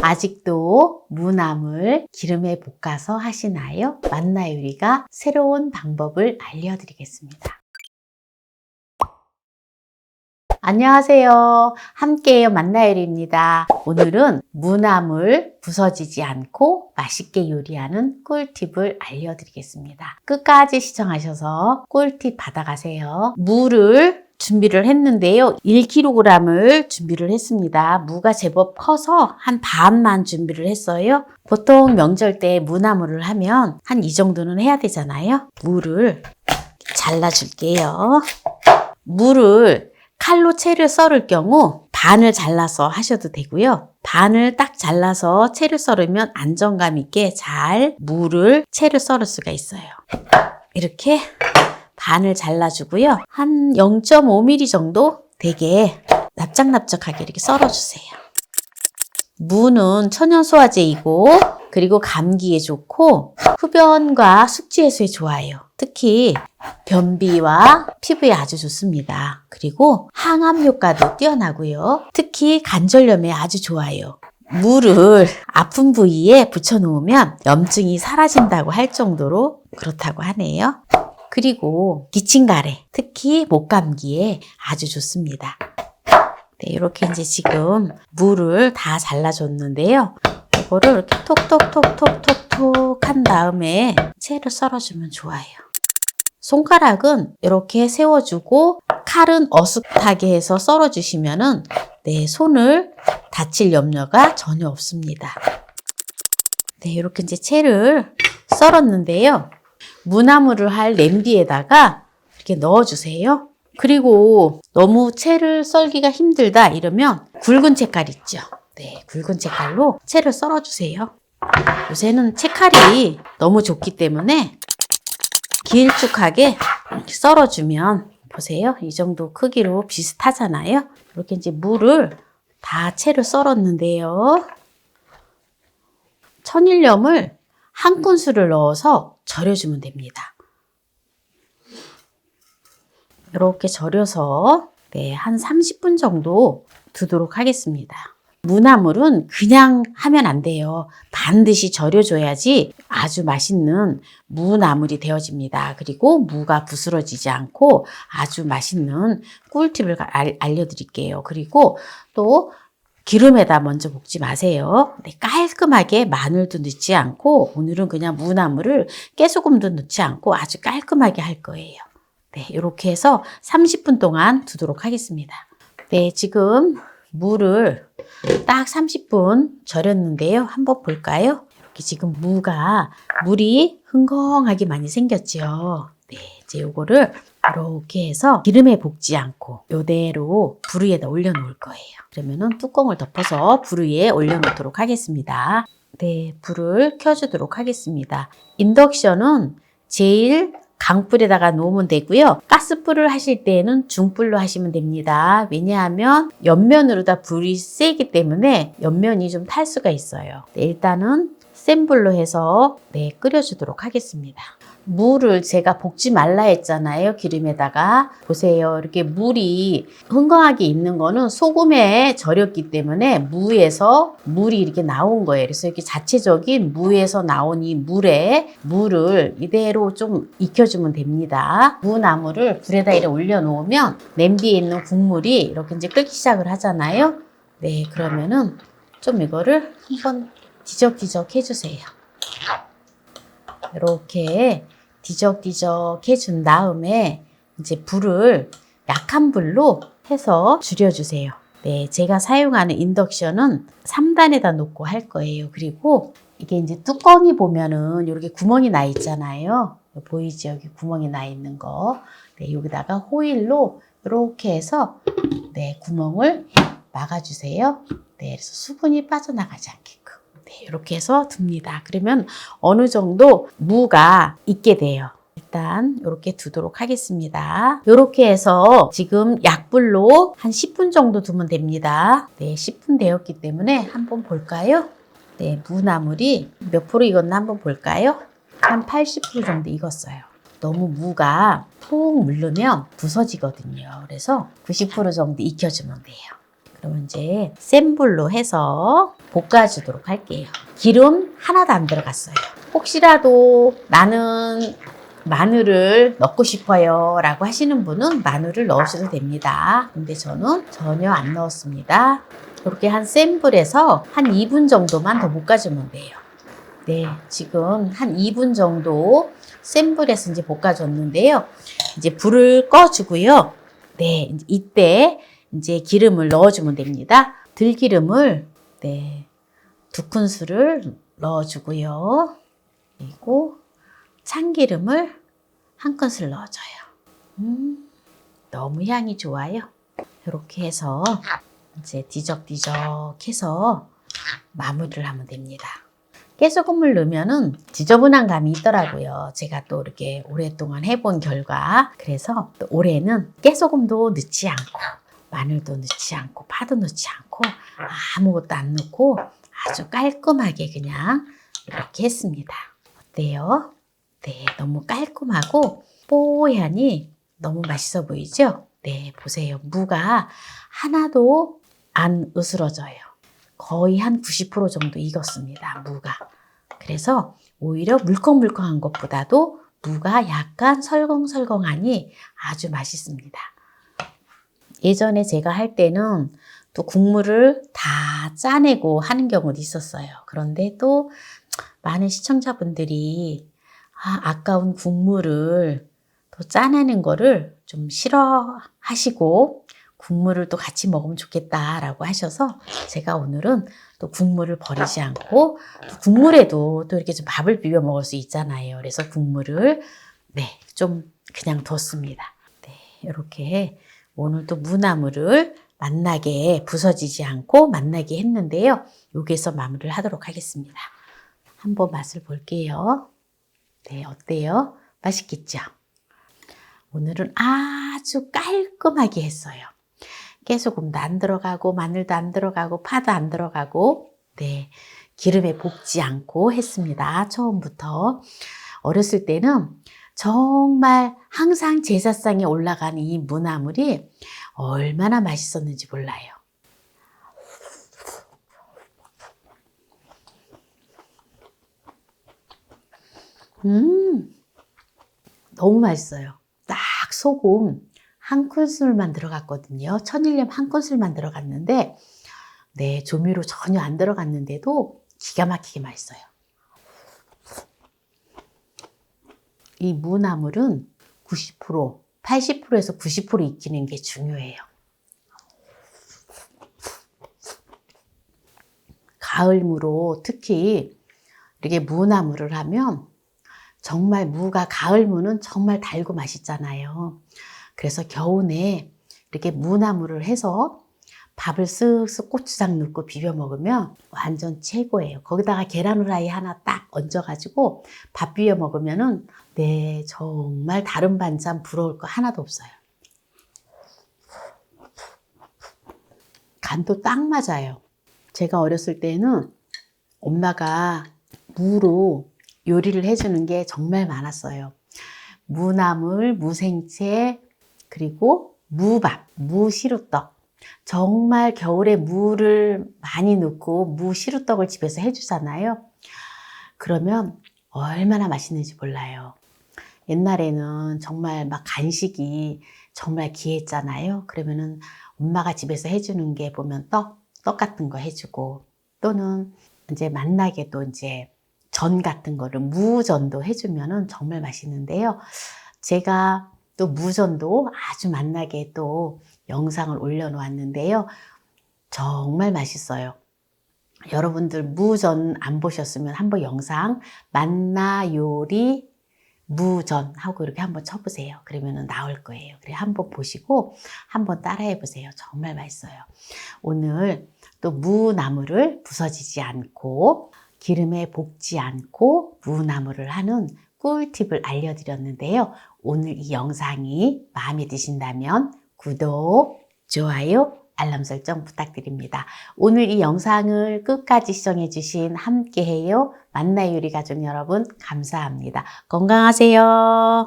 아직도 무나물 기름에 볶아서 하시나요? 만나요리가 새로운 방법을 알려드리겠습니다. 안녕하세요. 함께해요 만나요리입니다. 오늘은 무나물 부서지지 않고 맛있게 요리하는 꿀팁을 알려드리겠습니다. 끝까지 시청하셔서 꿀팁 받아가세요. 무를 준비를 했는데요. 1kg을 준비를 했습니다. 무가 제법 커서 한 반만 준비를 했어요. 보통 명절 때 무나물을 하면 한 이 정도는 해야 되잖아요. 무를 잘라줄게요. 무를 칼로 채를 썰을 경우 반을 잘라서 하셔도 되고요. 반을 딱 잘라서 채를 썰으면 안정감 있게 잘 무를 채를 썰을 수가 있어요. 이렇게 반을 잘라주고요. 한 0.5mm 정도 되게 납작납작하게 이렇게 썰어주세요. 무는 천연소화제이고 그리고 감기에 좋고 흡연과 숙취 해소에 좋아요. 특히 변비와 피부에 아주 좋습니다. 그리고 항암 효과도 뛰어나고요. 특히 관절염에 아주 좋아요. 무를 아픈 부위에 붙여놓으면 염증이 사라진다고 할 정도로 그렇다고 하네요. 그리고 기침가래, 특히 목감기에 아주 좋습니다. 네, 이렇게 이제 지금 무를 다 잘라줬는데요. 이거를 이렇게 톡톡톡톡톡톡 한 다음에 채를 썰어주면 좋아요. 손가락은 이렇게 세워주고 칼은 어슷하게 해서 썰어주시면은 네, 손을 다칠 염려가 전혀 없습니다. 네, 이렇게 이제 채를 썰었는데요. 무나물을 할 냄비에다가 이렇게 넣어주세요. 그리고 너무 채를 썰기가 힘들다 이러면 굵은 채칼 있죠. 네, 굵은 채칼로 채를 썰어주세요. 요새는 채칼이 너무 좋기 때문에 길쭉하게 이렇게 썰어주면 보세요. 이 정도 크기로 비슷하잖아요. 이렇게 이제 무를 다 채를 썰었는데요. 천일염을 한 큰술을 넣어서 절여주면 됩니다. 이렇게 절여서 네, 한 30분 정도 두도록 하겠습니다. 무나물은 그냥 하면 안 돼요. 반드시 절여줘야지 아주 맛있는 무나물이 되어집니다. 그리고 무가 부스러지지 않고 아주 맛있는 꿀팁을 알려드릴게요. 그리고 또 기름에다 먼저 볶지 마세요. 네, 깔끔하게 마늘도 넣지 않고 오늘은 그냥 무나물을 깨소금도 넣지 않고 아주 깔끔하게 할 거예요. 네, 이렇게 해서 30분 동안 두도록 하겠습니다. 네, 지금 무를 딱 30분 절였는데요. 한번 볼까요? 이렇게 지금 물이 흥건하게 많이 생겼죠. 네, 이제 요거를 이렇게 해서 기름에 볶지 않고 이대로 불 위에다 올려놓을 거예요. 그러면은 뚜껑을 덮어서 불 위에 올려놓도록 하겠습니다. 네, 불을 켜주도록 하겠습니다. 인덕션은 제일 강불에다가 놓으면 되고요. 가스불을 하실 때는 중불로 하시면 됩니다. 왜냐하면 옆면으로 다 불이 세기 때문에 옆면이 좀 탈 수가 있어요. 네, 일단은 센 불로 해서 네, 끓여주도록 하겠습니다. 무를 제가 볶지 말라 했잖아요. 기름에다가. 보세요. 이렇게 물이 흥건하게 있는 거는 소금에 절였기 때문에 무에서 물이 이렇게 나온 거예요. 그래서 이렇게 자체적인 무에서 나온 이 물을 이대로 좀 익혀주면 됩니다. 무나물을 불에다 이렇게 올려놓으면 냄비에 있는 국물이 이렇게 이제 끓기 시작을 하잖아요. 네, 그러면은 좀 이거를 한번 뒤적뒤적 해주세요. 이렇게 뒤적뒤적 해준 다음에 이제 불을 약한 불로 해서 줄여주세요. 네, 제가 사용하는 인덕션은 3단에다 놓고 할 거예요. 그리고 이게 이제 뚜껑이 보면은 이렇게 구멍이 나 있잖아요. 보이죠? 여기 구멍이 나 있는 거. 네, 여기다가 호일로 이렇게 해서 네, 구멍을 막아주세요. 네, 그래서 수분이 빠져나가지 않게끔. 네, 이렇게 해서 둡니다. 그러면 어느 정도 무가 있게 돼요. 일단 이렇게 두도록 하겠습니다. 이렇게 해서 지금 약불로 한 10분 정도 두면 됩니다. 네, 10분 되었기 때문에 한번 볼까요? 네, 무나물이 몇 프로 익었나 한번 볼까요? 한 80% 정도 익었어요. 너무 무가 푹 물르면 부서지거든요. 그래서 90% 정도 익혀주면 돼요. 그러면 이제 센 불로 해서 볶아주도록 할게요. 기름 하나도 안 들어갔어요. 혹시라도 나는 마늘을 넣고 싶어요 라고 하시는 분은 마늘을 넣으셔도 됩니다. 근데 저는 전혀 안 넣었습니다. 이렇게 한 센 불에서 한 2분 정도만 더 볶아주면 돼요. 네, 지금 한 2분 정도 센 불에서 이제 볶아줬는데요. 이제 불을 꺼주고요. 네, 이때 이제 기름을 넣어주면 됩니다. 들기름을 네, 2큰술을 넣어주고요. 그리고 참기름을 1큰술 넣어줘요. 너무 향이 좋아요. 이렇게 해서 이제 뒤적뒤적 해서 마무리를 하면 됩니다. 깨소금을 넣으면은 지저분한 감이 있더라고요. 제가 또 이렇게 오랫동안 해본 결과. 그래서 또 올해는 깨소금도 넣지 않고 마늘도 넣지 않고 파도 넣지 않고 아무것도 안 넣고 아주 깔끔하게 그냥 이렇게 했습니다. 어때요? 네, 너무 깔끔하고 뽀얀이 너무 맛있어 보이죠? 네, 보세요. 무가 하나도 안 으스러져요. 거의 한 90% 정도 익었습니다. 무가. 그래서 오히려 물컹물컹한 것보다도 무가 약간 설렁설렁하니 아주 맛있습니다. 예전에 제가 할 때는 또 국물을 다 짜내고 하는 경우도 있었어요. 그런데 또 많은 시청자분들이 아까운 국물을 또 짜내는 거를 좀 싫어하시고 국물을 또 같이 먹으면 좋겠다라고 하셔서 제가 오늘은 또 국물을 버리지 않고 또 국물에도 또 이렇게 좀 밥을 비벼 먹을 수 있잖아요. 그래서 국물을 네, 좀 그냥 뒀습니다. 네, 이렇게 오늘 또 무나물을 맛나게 부서지지 않고 맛나게 했는데요. 여기에서 마무리를 하도록 하겠습니다. 한번 맛을 볼게요. 네, 어때요? 맛있겠죠? 오늘은 아주 깔끔하게 했어요. 깨소금도 안 들어가고 마늘도 안 들어가고 파도 안 들어가고 네, 기름에 볶지 않고 했습니다. 처음부터. 어렸을 때는 정말 항상 제사상에 올라가는 이 무나물이 얼마나 맛있었는지 몰라요. 너무 맛있어요. 딱 소금 1큰술만 들어갔거든요. 천일염 1큰술만 들어갔는데 네, 조미료 전혀 안 들어갔는데도 기가 막히게 맛있어요. 이 무나물은 90%, 80%에서 90% 익히는 게 중요해요. 가을무로 특히 이렇게 무나물을 하면 정말 무가 가을무는 정말 달고 맛있잖아요. 그래서 겨우내 이렇게 무나물을 해서 밥을 쓱쓱 고추장 넣고 비벼 먹으면 완전 최고예요. 거기다가 계란 후라이 하나 딱 얹어가지고 밥 비벼 먹으면은 네, 정말 다른 반찬 부러울 거 하나도 없어요. 간도 딱 맞아요. 제가 어렸을 때는 엄마가 무로 요리를 해주는 게 정말 많았어요. 무나물, 무생채, 그리고 무밥, 무시루떡. 정말 겨울에 무를 많이 넣고 무시루떡을 집에서 해주잖아요. 그러면 얼마나 맛있는지 몰라요. 옛날에는 정말 막 간식이 정말 귀했잖아요. 그러면은 엄마가 집에서 해주는 게 보면 떡 같은 거 해주고 또는 이제 만나게도 이제 전 같은 거를 무전도 해주면은 정말 맛있는데요. 제가 또 무전도 아주 맛나게 또 영상을 올려놓았는데요. 정말 맛있어요. 여러분들 무전 안 보셨으면 한번 영상 만나 요리 무전 하고 이렇게 한번 쳐보세요. 그러면 나올 거예요. 그래 한번 보시고 한번 따라해 보세요. 정말 맛있어요. 오늘 또 무나물을 부서지지 않고 기름에 볶지 않고 무나물을 하는 꿀팁을 알려드렸는데요. 오늘 이 영상이 마음에 드신다면 구독, 좋아요, 알람 설정 부탁드립니다. 오늘 이 영상을 끝까지 시청해주신 함께해요 만나 요리 가족 여러분 감사합니다. 건강하세요.